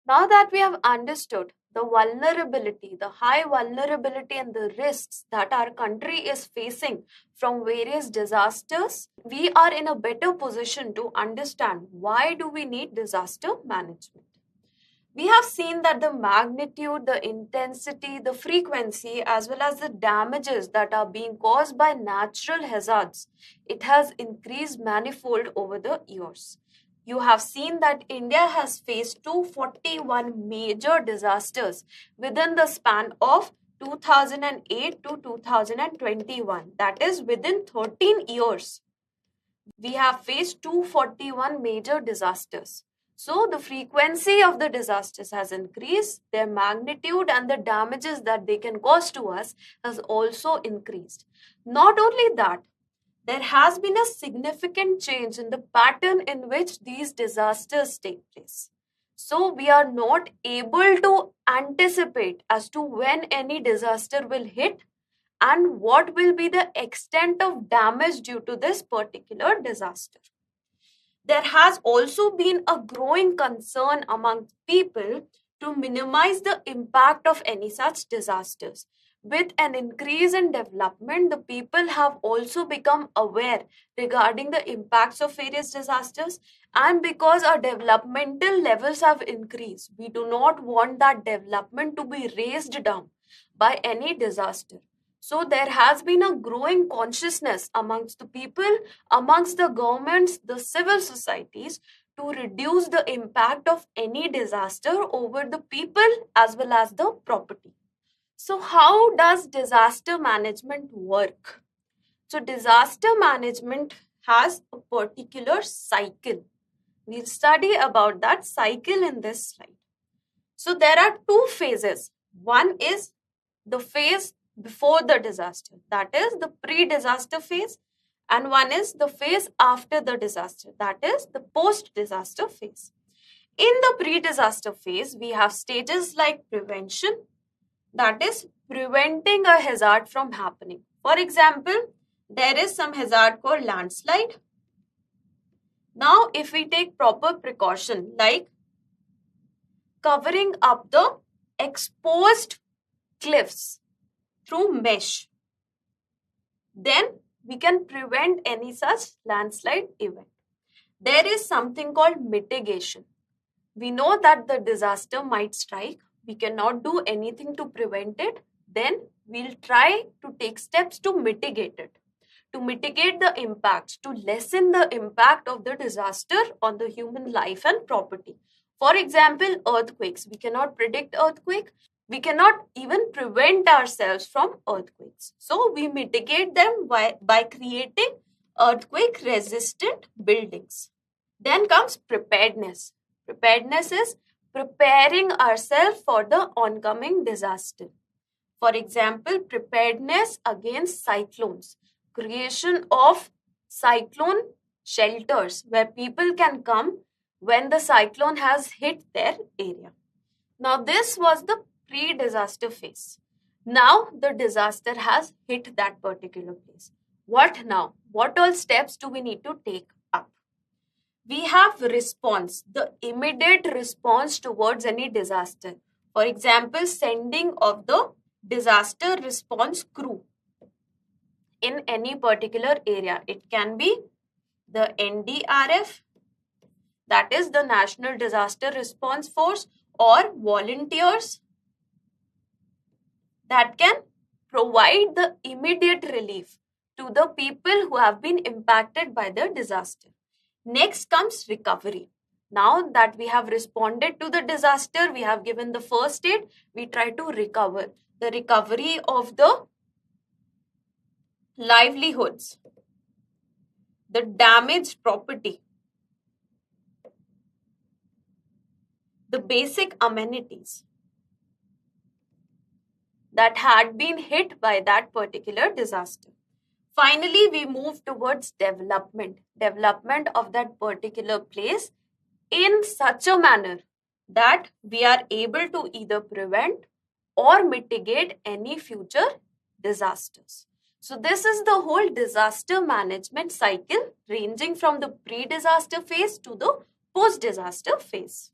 Now that we have understood the vulnerability, the high vulnerability and the risks that our country is facing from various disasters, we are in a better position to understand why do we need disaster management. We have seen that the magnitude, the intensity, the frequency, as well as the damages that are being caused by natural hazards, it has increased manifold over the years. You have seen that India has faced 241 major disasters within the span of 2008 to 2021. That is within 13 years. We have faced 241 major disasters. So the frequency of the disasters has increased, their magnitude and the damages that they can cause to us has also increased. Not only that, there has been a significant change in the pattern in which these disasters take place. So we are not able to anticipate as to when any disaster will hit and what will be the extent of damage due to this particular disaster. There has also been a growing concern among people to minimize the impact of any such disasters. With an increase in development, the people have also become aware regarding the impacts of various disasters. And because our developmental levels have increased, we do not want that development to be raised down by any disaster. So there has been a growing consciousness amongst the people, amongst the governments, the civil societies to reduce the impact of any disaster over the people as well as the property. So how does disaster management work? So disaster management has a particular cycle. We'll study about that cycle in this slide. So there are two phases. One is the phase before the disaster, that is the pre-disaster phase, and one is the phase after the disaster, that is the post-disaster phase. In the pre-disaster phase, we have stages like prevention, that is preventing a hazard from happening. For example, there is some hazard called landslide. Now, if we take proper precaution like covering up the exposed cliffs through mesh, then we can prevent any such landslide event. There is something called mitigation. We know that the disaster might strike. We cannot do anything to prevent it. Then we'll try to take steps to mitigate it, to mitigate the impacts, to lessen the impact of the disaster on the human life and property. For example, earthquakes. We cannot predict earthquake. We cannot even prevent ourselves from earthquakes. So we mitigate them by creating earthquake resistant buildings. Then comes preparedness. Preparedness is preparing ourselves for the oncoming disaster. For example, preparedness against cyclones, creation of cyclone shelters where people can come when the cyclone has hit their area. Now, this was the pre-disaster phase. Now, the disaster has hit that particular place. What now? What all steps do we need to take up? We have response, the immediate response towards any disaster. For example, sending of the disaster response crew in any particular area. It can be the NDRF, that is the National Disaster Response Force, or volunteers that can provide the immediate relief to the people who have been impacted by the disaster. Next comes recovery. Now that we have responded to the disaster, we have given the first aid, we try to recover. The recovery of the livelihoods, the damaged property, the basic amenities that had been hit by that particular disaster. Finally, we move towards development of that particular place in such a manner that we are able to either prevent or mitigate any future disasters. So this is the whole disaster management cycle ranging from the pre-disaster phase to the post-disaster phase.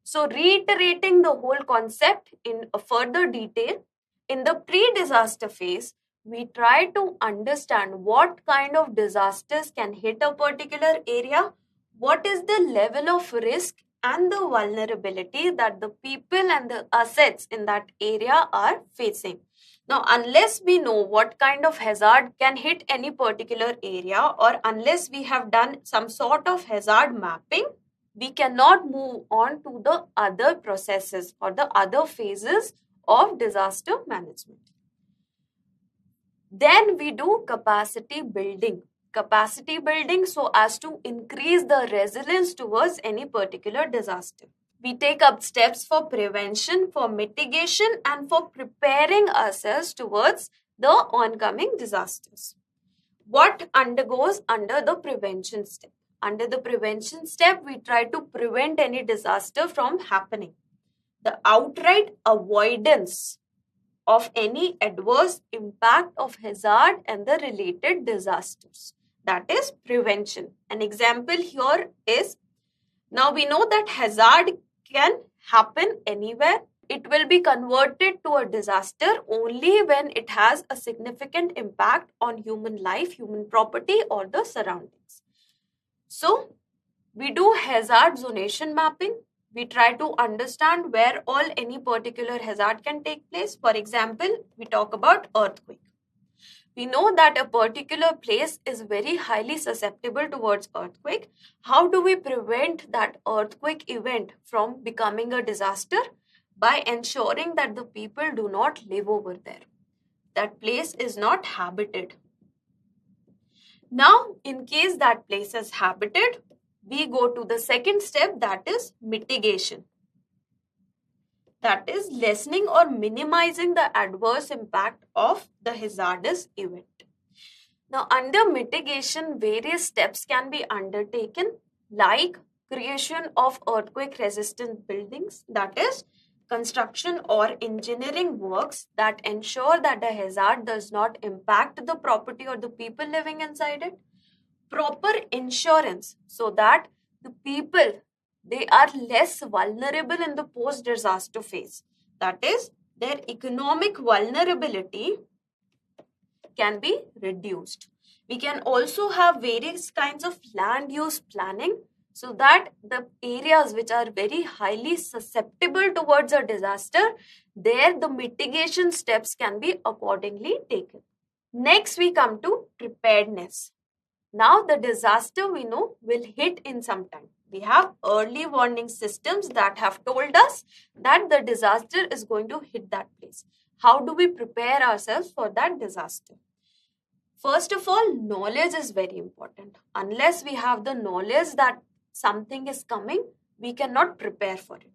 So reiterating the whole concept in a further detail, in the pre-disaster phase, we try to understand what kind of disasters can hit a particular area, what is the level of risk and the vulnerability that the people and the assets in that area are facing. Now, unless we know what kind of hazard can hit any particular area, or unless we have done some sort of hazard mapping, we cannot move on to the other processes or the other phases of disaster management. Then we do capacity building. Capacity building so as to increase the resilience towards any particular disaster. We take up steps for prevention, for mitigation, and for preparing ourselves towards the oncoming disasters. What undergoes under the prevention step? Under the prevention step, we try to prevent any disaster from happening. The outright avoidance of any adverse impact of hazard and the related disasters. That is prevention. An example here is, now we know that hazard can happen anywhere. It will be converted to a disaster only when it has a significant impact on human life, human property, or the surroundings. So, we do hazard zonation mapping. We try to understand where all any particular hazard can take place. For example, we talk about earthquake. We know that a particular place is very highly susceptible towards earthquake. How do we prevent that earthquake event from becoming a disaster? By ensuring that the people do not live over there. That place is not habited. Now, in case that place is habited, we go to the second step, that is mitigation. That is lessening or minimizing the adverse impact of the hazardous event. Now, under mitigation, various steps can be undertaken, like creation of earthquake-resistant buildings, that is, construction or engineering works that ensure that the hazard does not impact the property or the people living inside it. Proper insurance so that the people, they are less vulnerable in the post-disaster phase. That is, their economic vulnerability can be reduced. We can also have various kinds of land use planning so that the areas which are very highly susceptible towards a disaster, there the mitigation steps can be accordingly taken. Next, we come to preparedness. Now, the disaster we know will hit in some time. We have early warning systems that have told us that the disaster is going to hit that place. How do we prepare ourselves for that disaster? First of all, knowledge is very important. Unless we have the knowledge that something is coming, we cannot prepare for it.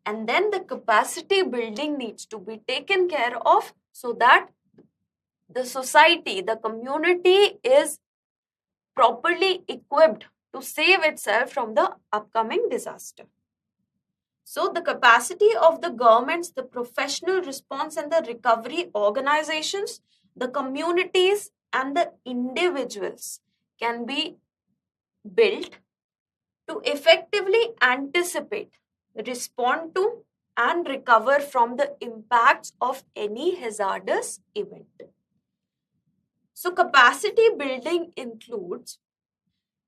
And then the capacity building needs to be taken care of so that the society, the community is properly equipped to save itself from the upcoming disaster. So the capacity of the governments, the professional response and the recovery organizations, the communities and the individuals can be built to effectively anticipate, respond to and recover from the impacts of any hazardous event. So capacity building includes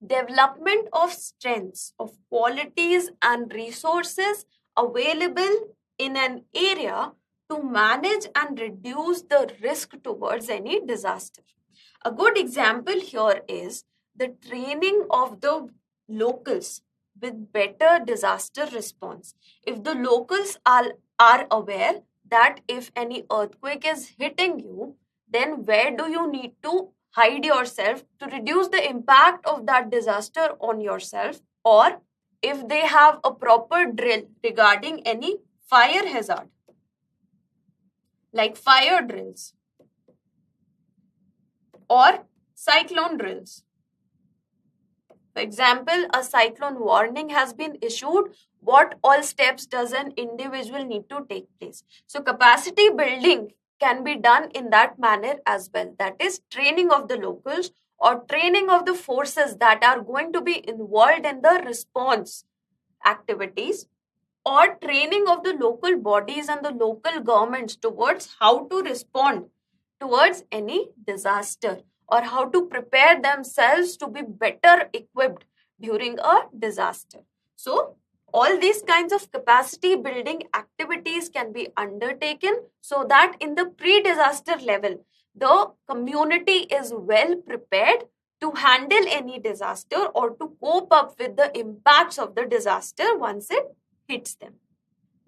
development of strengths, of qualities and resources available in an area to manage and reduce the risk towards any disaster. A good example here is the training of the locals with better disaster response. If the locals are aware that if any earthquake is hitting you, then where do you need to hide yourself to reduce the impact of that disaster on yourself, or if they have a proper drill regarding any fire hazard, like fire drills or cyclone drills. For example, a cyclone warning has been issued. What all steps does an individual need to take place? So capacity building can be done in that manner as well. That is training of the locals or training of the forces that are going to be involved in the response activities, or training of the local bodies and the local governments towards how to respond towards any disaster, or how to prepare themselves to be better equipped during a disaster. So, all these kinds of capacity building activities can be undertaken so that in the pre-disaster level, the community is well prepared to handle any disaster or to cope up with the impacts of the disaster once it hits them.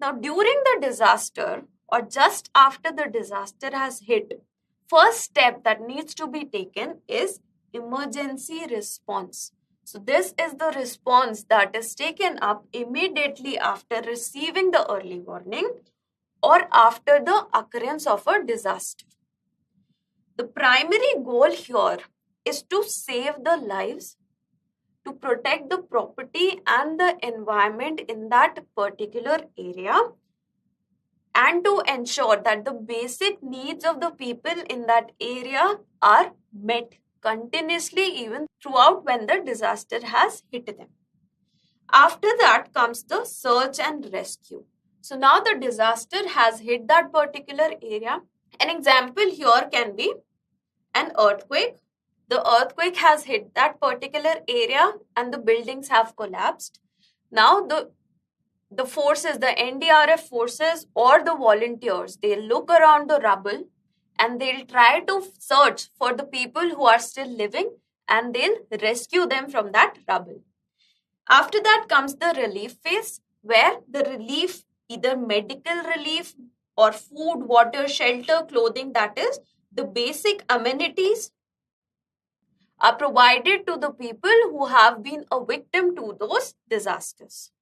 Now, during the disaster or just after the disaster has hit, first step that needs to be taken is emergency response. So, this is the response that is taken up immediately after receiving the early warning or after the occurrence of a disaster. The primary goal here is to save the lives, to protect the property and the environment in that particular area, and to ensure that the basic needs of the people in that area are met continuously even throughout when the disaster has hit them. After that comes the search and rescue. So now the disaster has hit that particular area. An example here can be an earthquake. The earthquake has hit that particular area and the buildings have collapsed. Now the forces, the NDRF forces or the volunteers, they'll look around the rubble and they'll try to search for the people who are still living and they'll rescue them from that rubble. After that comes the relief phase, where the relief, either medical relief or food, water, shelter, clothing, that is, the basic amenities are provided to the people who have been a victim to those disasters.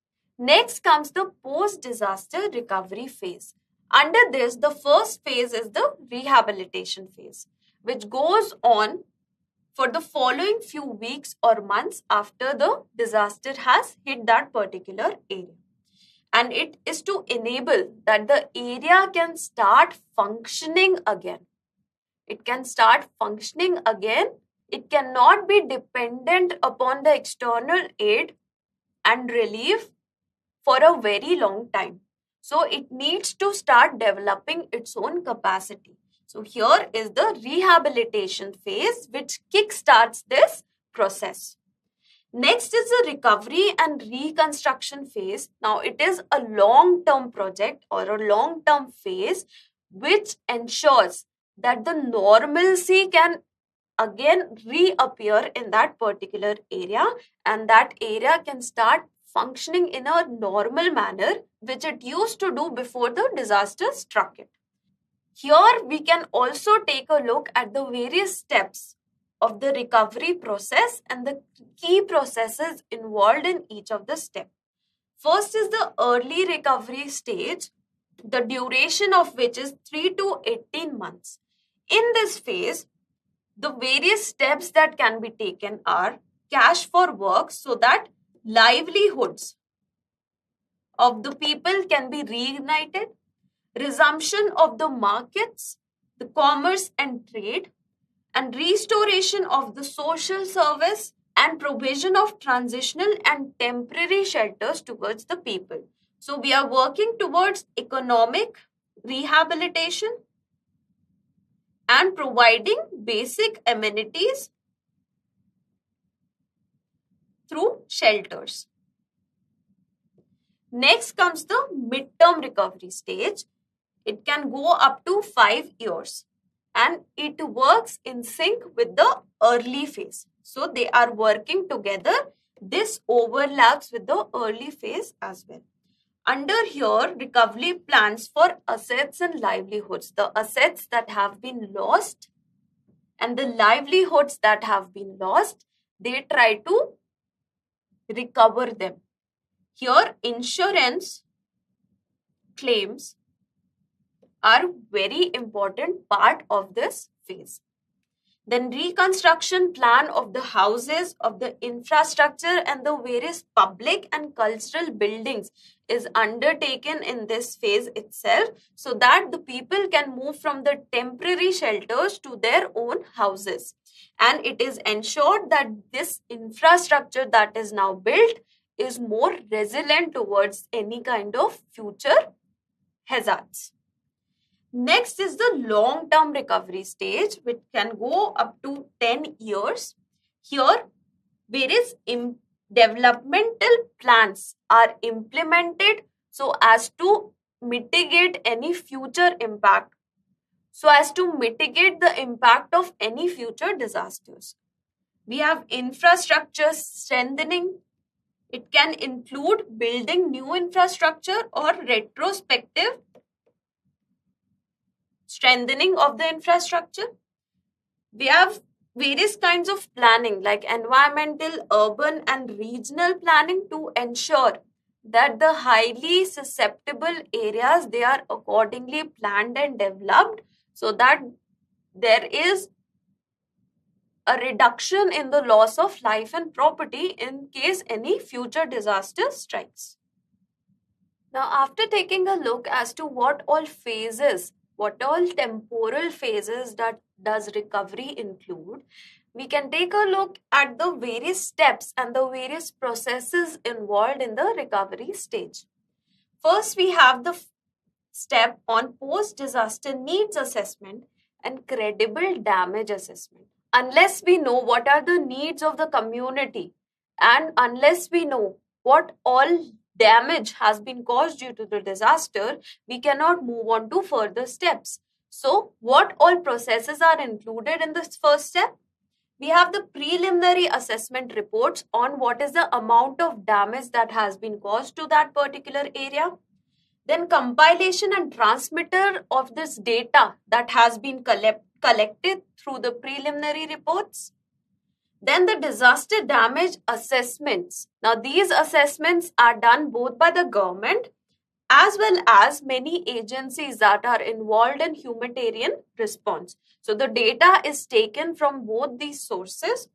Next comes the post-disaster recovery phase. Under this, the first phase is the rehabilitation phase, which goes on for the following few weeks or months after the disaster has hit that particular area. And it is to enable that the area can start functioning again. It can start functioning again. It cannot be dependent upon the external aid and relief for a very long time. So it needs to start developing its own capacity. So here is the rehabilitation phase which kickstarts this process. Next is the recovery and reconstruction phase. Now it is a long-term project or a long-term phase which ensures that the normalcy can again reappear in that particular area and that area can start functioning in a normal manner which it used to do before the disaster struck it. Here we can also take a look at the various steps of the recovery process and the key processes involved in each of the steps. First is the early recovery stage, the duration of which is 3 to 18 months. In this phase, the various steps that can be taken are cash for work so that livelihoods of the people can be reignited, resumption of the markets, the commerce and trade, and restoration of the social service and provision of transitional and temporary shelters towards the people. So we are working towards economic rehabilitation and providing basic amenities through shelters. Next comes the midterm recovery stage. It can go up to 5 years and it works in sync with the early phase. So they are working together. This overlaps with the early phase as well. Under here, recovery plans for assets and livelihoods. The assets that have been lost and the livelihoods that have been lost, they try to recover them. Here, insurance claims are very important part of this phase. Then reconstruction plan of the houses, of the infrastructure and the various public and cultural buildings is undertaken in this phase itself so that the people can move from the temporary shelters to their own houses. And it is ensured that this infrastructure that is now built is more resilient towards any kind of future hazards. Next is the long-term recovery stage, which can go up to 10 years. Here, various developmental plans are implemented so as to mitigate any future impact, so as to mitigate the impact of any future disasters. We have infrastructure strengthening. It can include building new infrastructure or retrospective strengthening of the infrastructure. We have various kinds of planning like environmental, urban and regional planning to ensure that the highly susceptible areas, they are accordingly planned and developed so that there is a reduction in the loss of life and property in case any future disaster strikes. Now, after taking a look as to what all phases, what all temporal phases that does recovery include, we can take a look at the various steps and the various processes involved in the recovery stage. First, we have the step on post-disaster needs assessment and credible damage assessment. Unless we know what are the needs of the community and unless we know what all damage has been caused due to the disaster, we cannot move on to further steps. So, what all processes are included in this first step? We have the preliminary assessment reports on what is the amount of damage that has been caused to that particular area. Then compilation and transmitter of this data that has been collected through the preliminary reports. Then the disaster damage assessments. Now these assessments are done both by the government as well as many agencies that are involved in humanitarian response. So the data is taken from both these sources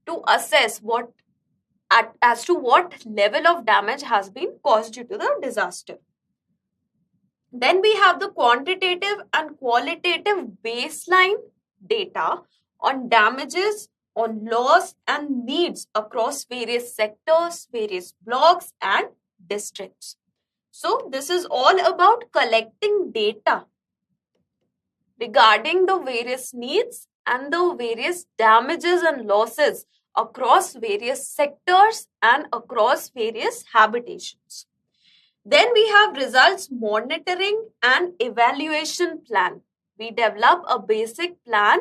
to assess as to what level of damage has been caused due to the disaster. Then we have the quantitative and qualitative baseline data on damages, on loss and needs across various sectors, various blocks and districts. So this is all about collecting data regarding the various needs and the various damages and losses across various sectors and across various habitations. Then we have results monitoring and evaluation plan. We develop a basic plan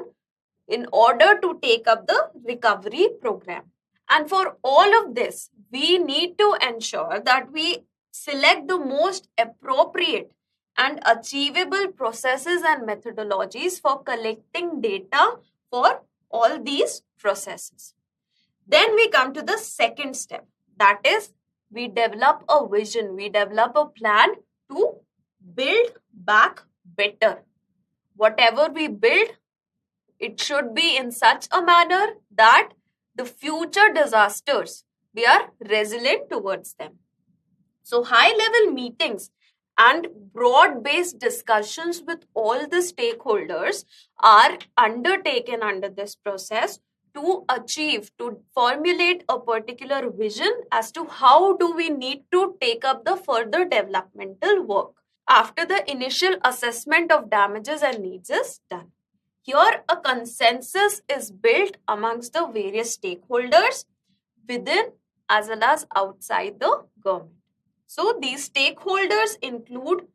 in order to take up the recovery program. And for all of this, we need to ensure that we select the most appropriate and achievable processes and methodologies for collecting data for all these processes. Then we come to the second step, that is, we develop a vision, we develop a plan to build back better. Whatever we build, it should be in such a manner that the future disasters, we are resilient towards them. So high-level meetings and broad-based discussions with all the stakeholders are undertaken under this process to formulate a particular vision as to how do we need to take up the further developmental work after the initial assessment of damages and needs is done. Here, a consensus is built amongst the various stakeholders within as well as outside the government. So, these stakeholders include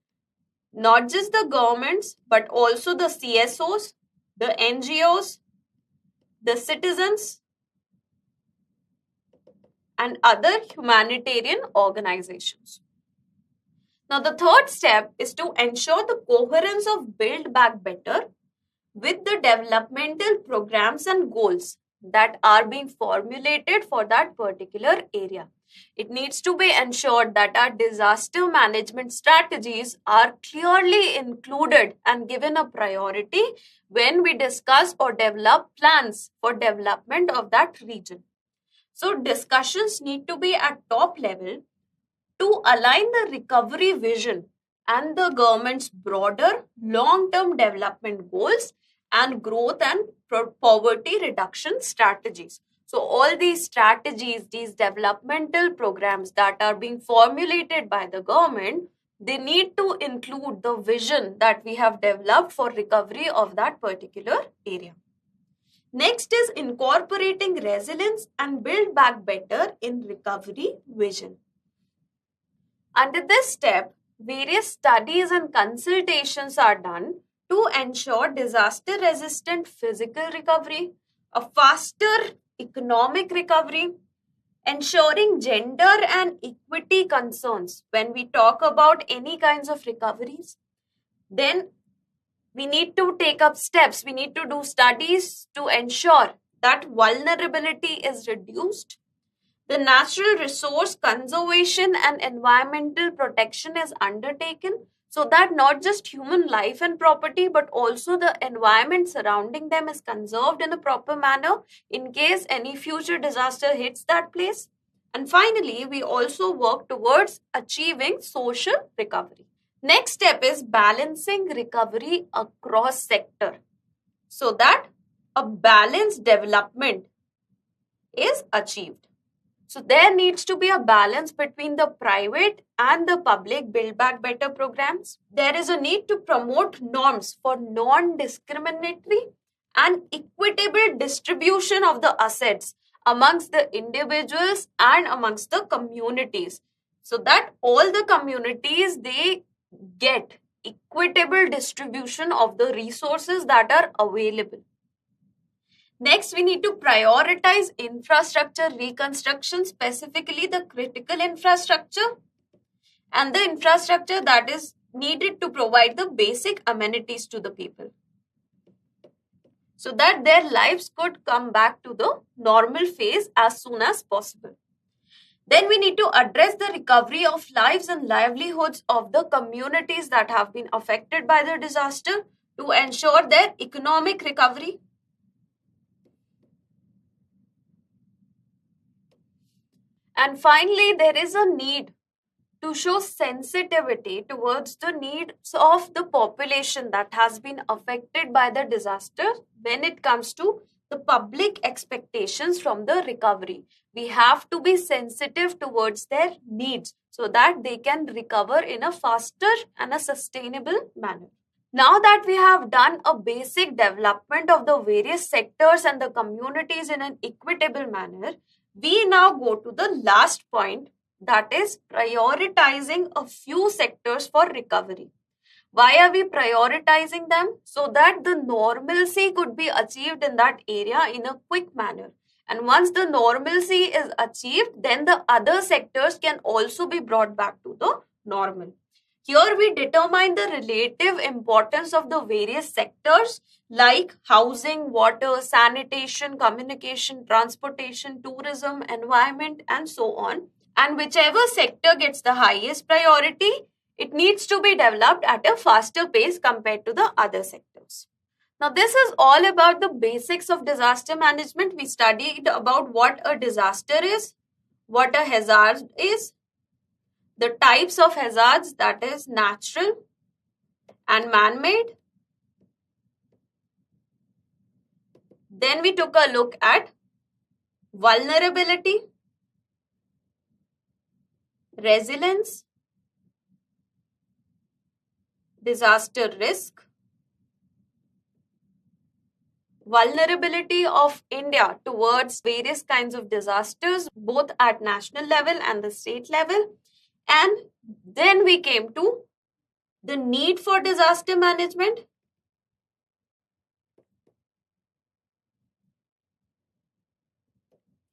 not just the governments, but also the CSOs, the NGOs, the citizens, and other humanitarian organizations. Now, the third step is to ensure the coherence of Build Back Better with the developmental programs and goals that are being formulated for that particular area. It needs to be ensured that our disaster management strategies are clearly included and given a priority when we discuss or develop plans for development of that region. So discussions need to be at top level to align the recovery vision and the government's broader long-term development goals and growth and poverty reduction strategies. So all these strategies, these developmental programs that are being formulated by the government, they need to include the vision that we have developed for recovery of that particular area. Next is incorporating resilience and build back better in recovery vision. Under this step, various studies and consultations are done to ensure disaster resistant physical recovery, a faster economic recovery, ensuring gender and equity concerns when we talk about any kinds of recoveries. Then we need to take up steps, we need to do studies to ensure that vulnerability is reduced. The natural resource conservation and environmental protection is undertaken so that not just human life and property but also the environment surrounding them is conserved in a proper manner in case any future disaster hits that place. And finally, we also work towards achieving social recovery. Next step is balancing recovery across sector so that a balanced development is achieved. So there needs to be a balance between the private and the public Build Back Better programs. There is a need to promote norms for non-discriminatory and equitable distribution of the assets amongst the individuals and amongst the communities, so that all the communities, they get equitable distribution of the resources that are available. Next, we need to prioritize infrastructure reconstruction, specifically the critical infrastructure and the infrastructure that is needed to provide the basic amenities to the people so that their lives could come back to the normal phase as soon as possible. Then we need to address the recovery of lives and livelihoods of the communities that have been affected by the disaster to ensure their economic recovery. And finally, there is a need to show sensitivity towards the needs of the population that has been affected by the disaster when it comes to the public expectations from the recovery. We have to be sensitive towards their needs so that they can recover in a faster and a sustainable manner. Now that we have done a basic development of the various sectors and the communities in an equitable manner, we now go to the last point, that is prioritizing a few sectors for recovery. Why are we prioritizing them? So that the normalcy could be achieved in that area in a quick manner. And once the normalcy is achieved, then the other sectors can also be brought back to the normal. Here we determine the relative importance of the various sectors like housing, water, sanitation, communication, transportation, tourism, environment, and so on. And whichever sector gets the highest priority, it needs to be developed at a faster pace compared to the other sectors. Now, this is all about the basics of disaster management. We studied about what a disaster is, what a hazard is, the types of hazards, that is natural and man-made. Then we took a look at vulnerability, resilience, disaster risk, vulnerability of India towards various kinds of disasters, both at national level and the state level. And then we came to the need for disaster management.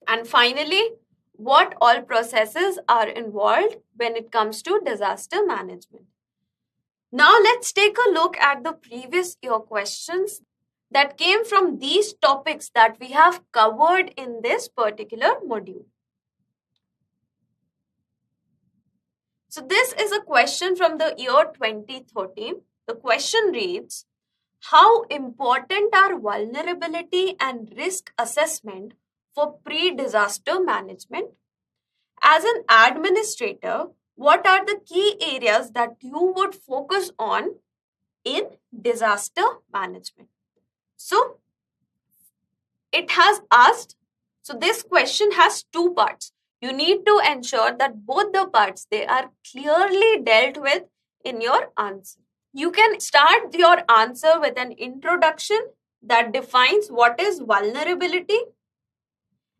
And finally, what all processes are involved when it comes to disaster management. Now let's take a look at the previous year questions that came from these topics that we have covered in this particular module. So this is a question from the year 2013. The question reads, how important are vulnerability and risk assessment for pre-disaster management? As an administrator, what are the key areas that you would focus on in disaster management? So, it has asked So this question has two parts. You need to ensure that both the parts, they are clearly dealt with in your answer. You can start your answer with an introduction that defines what is vulnerability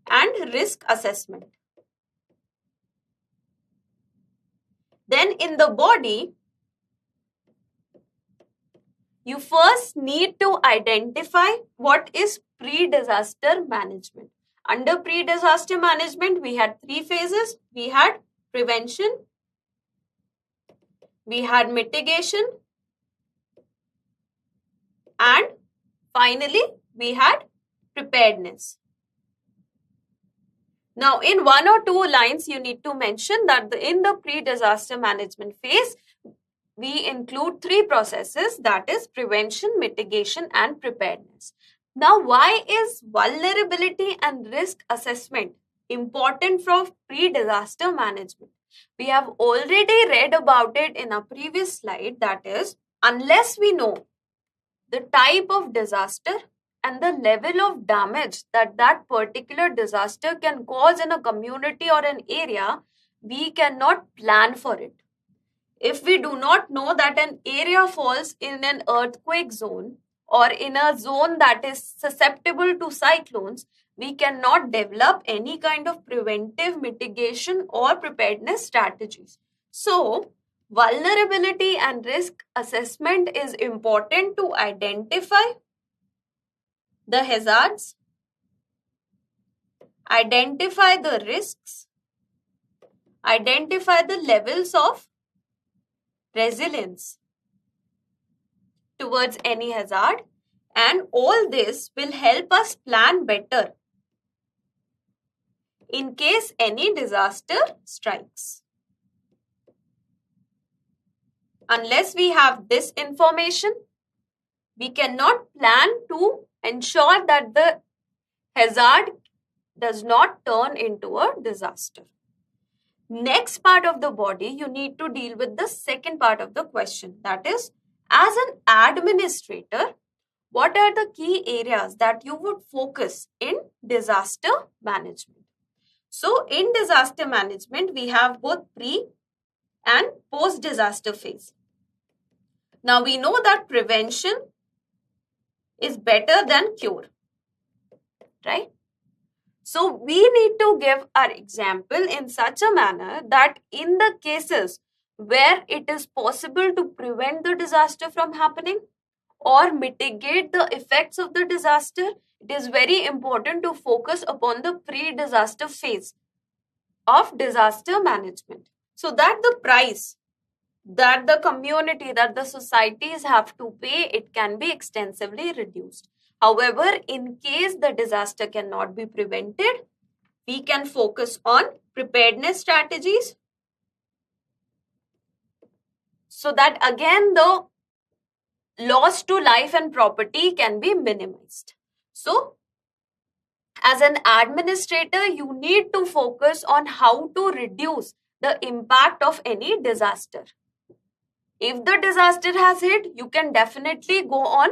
and risk assessment. Then in the body, you first need to identify what is pre-disaster management. Under pre-disaster management, we had three phases. We had prevention, we had mitigation, and finally, we had preparedness. Now, in one or two lines, you need to mention that in the pre-disaster management phase, we include three processes, that is prevention, mitigation, and preparedness. Now, why is vulnerability and risk assessment important for pre-disaster management? We have already read about it in a previous slide, that is, unless we know the type of disaster and the level of damage that that particular disaster can cause in a community or an area, we cannot plan for it. If we do not know that an area falls in an earthquake zone or in a zone that is susceptible to cyclones, we cannot develop any kind of preventive mitigation or preparedness strategies. So, vulnerability and risk assessment is important to identify the hazards, identify the risks, identify the levels of resilience towards any hazard, and all this will help us plan better in case any disaster strikes. Unless we have this information, we cannot plan to ensure that the hazard does not turn into a disaster. Next part of the body, you need to deal with the second part of the question. That is, as an administrator, what are the key areas that you would focus in disaster management? So, in disaster management, we have both pre and post-disaster phase. Now, we know that prevention is better than cure, right? So, we need to give our example in such a manner that in the cases where it is possible to prevent the disaster from happening or mitigate the effects of the disaster, it is very important to focus upon the pre-disaster phase of disaster management, so that the price that the community, that the societies have to pay, it can be extensively reduced. However, in case the disaster cannot be prevented, we can focus on preparedness strategies so that again the loss to life and property can be minimized. So, as an administrator, you need to focus on how to reduce the impact of any disaster. If the disaster has hit, you can definitely go on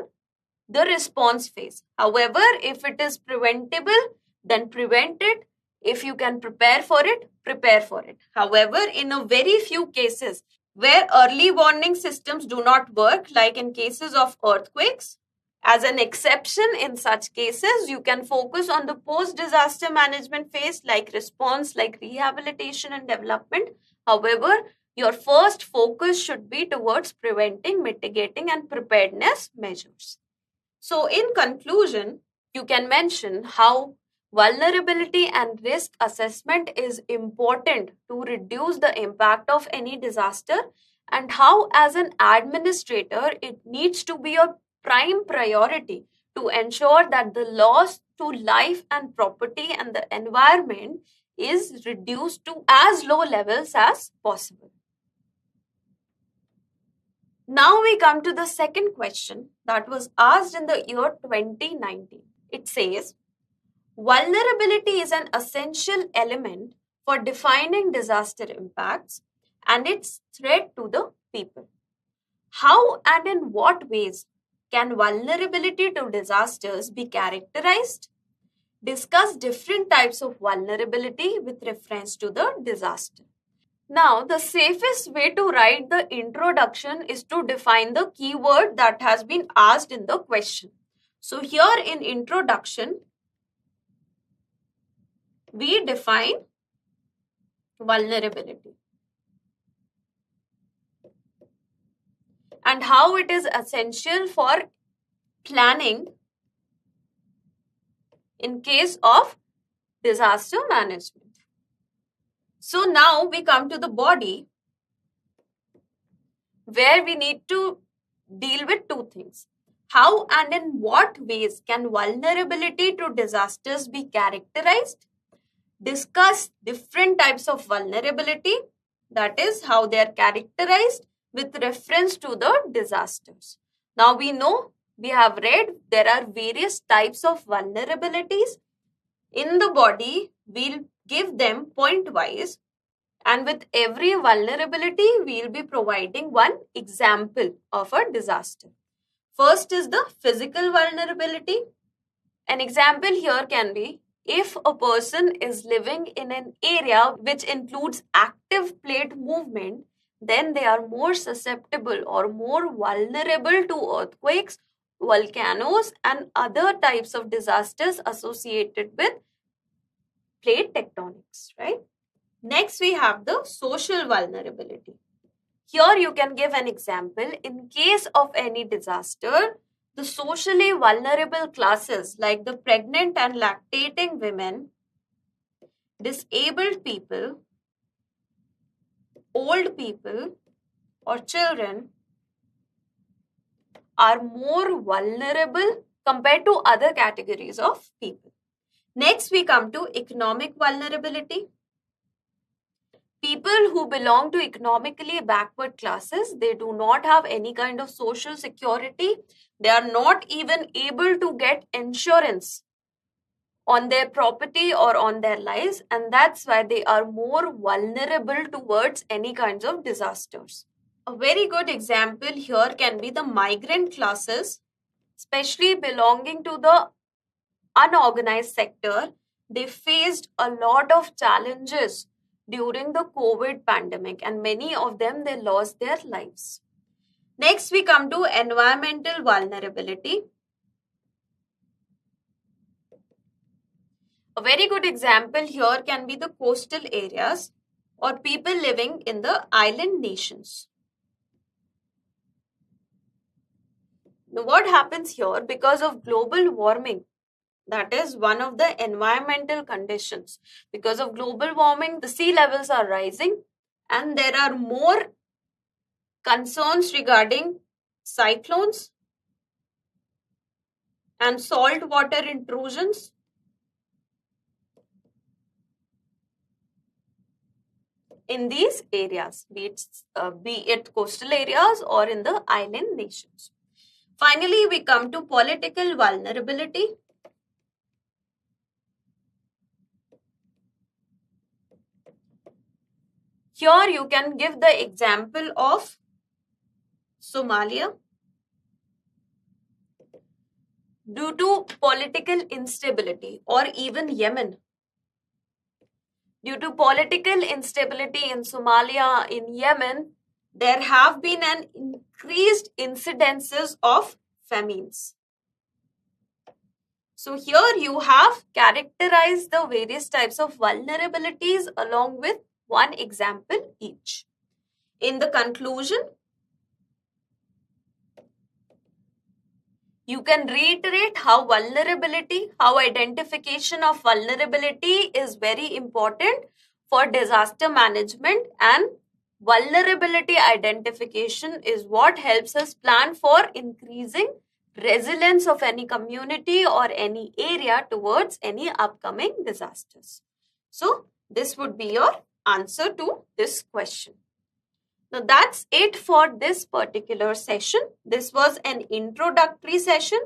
the response phase. However, if it is preventable, then prevent it. If you can prepare for it, prepare for it. However, in a very few cases where early warning systems do not work, like in cases of earthquakes, as an exception in such cases, you can focus on the post-disaster management phase, like response, like rehabilitation and development. However, your first focus should be towards preventing, mitigating, and preparedness measures. So, in conclusion, you can mention how vulnerability and risk assessment is important to reduce the impact of any disaster, and how, as an administrator, it needs to be your prime priority to ensure that the loss to life and property and the environment is reduced to as low levels as possible. Now we come to the second question that was asked in the year 2019. It says, vulnerability is an essential element for defining disaster impacts and its threat to the people. How and in what ways can vulnerability to disasters be characterized? Discuss different types of vulnerability with reference to the disaster. Now, the safest way to write the introduction is to define the keyword that has been asked in the question. So here in introduction, we define vulnerability and how it is essential for planning in case of disaster management. So now we come to the body where we need to deal with two things. How and in what ways can vulnerability to disasters be characterized? Discuss different types of vulnerability, that is how they are characterized with reference to the disasters. Now we know, we have read, there are various types of vulnerabilities. In the body, we'll give them point wise, and with every vulnerability, we'll be providing one example of a disaster. First is the physical vulnerability. An example here can be if a person is living in an area which includes active plate movement, then they are more susceptible or more vulnerable to earthquakes, volcanoes, and other types of disasters associated with plate tectonics, right? Next, we have the social vulnerability. Here you can give an example. In case of any disaster, the socially vulnerable classes like the pregnant and lactating women, disabled people, old people, or children are more vulnerable compared to other categories of people. Next, we come to economic vulnerability. People who belong to economically backward classes, they do not have any kind of social security. They are not even able to get insurance on their property or on their lives, and that's why they are more vulnerable towards any kinds of disasters. A very good example here can be the migrant classes, especially belonging to the unorganized sector. They faced a lot of challenges during the COVID pandemic, and many of them, they lost their lives. Next, we come to environmental vulnerability. A very good example here can be the coastal areas or people living in the island nations. Now, what happens here because of global warming? That is one of the environmental conditions. Because of global warming, the sea levels are rising and there are more concerns regarding cyclones and salt water intrusions. In these areas, be it coastal areas or in the island nations. Finally, we come to political vulnerability. Here you can give the example of Somalia. Due to political instability, or even Yemen. Due to political instability in Somalia, in Yemen, there have been an increased incidences of famines. So here you have characterized the various types of vulnerabilities along with one example each. In the conclusion, you can reiterate how identification of vulnerability is very important for disaster management, and vulnerability identification is what helps us plan for increasing resilience of any community or any area towards any upcoming disasters. So this would be your answer to this question. Now that's it for this particular session. This was an introductory session.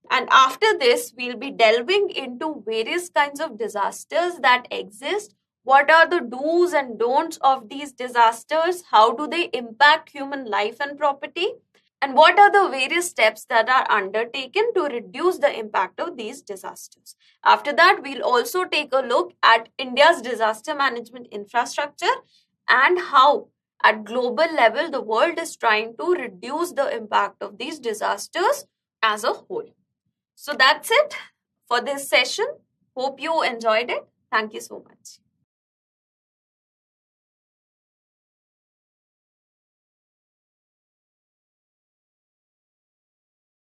And after this, we'll be delving into various kinds of disasters that exist. What are the do's and don'ts of these disasters? How do they impact human life and property? and what are the various steps that are undertaken to reduce the impact of these disasters. After that, we'll also take a look at India's disaster management infrastructure and how at global level the world is trying to reduce the impact of these disasters as a whole. So that's it for this session. Hope you enjoyed it. Thank you so much.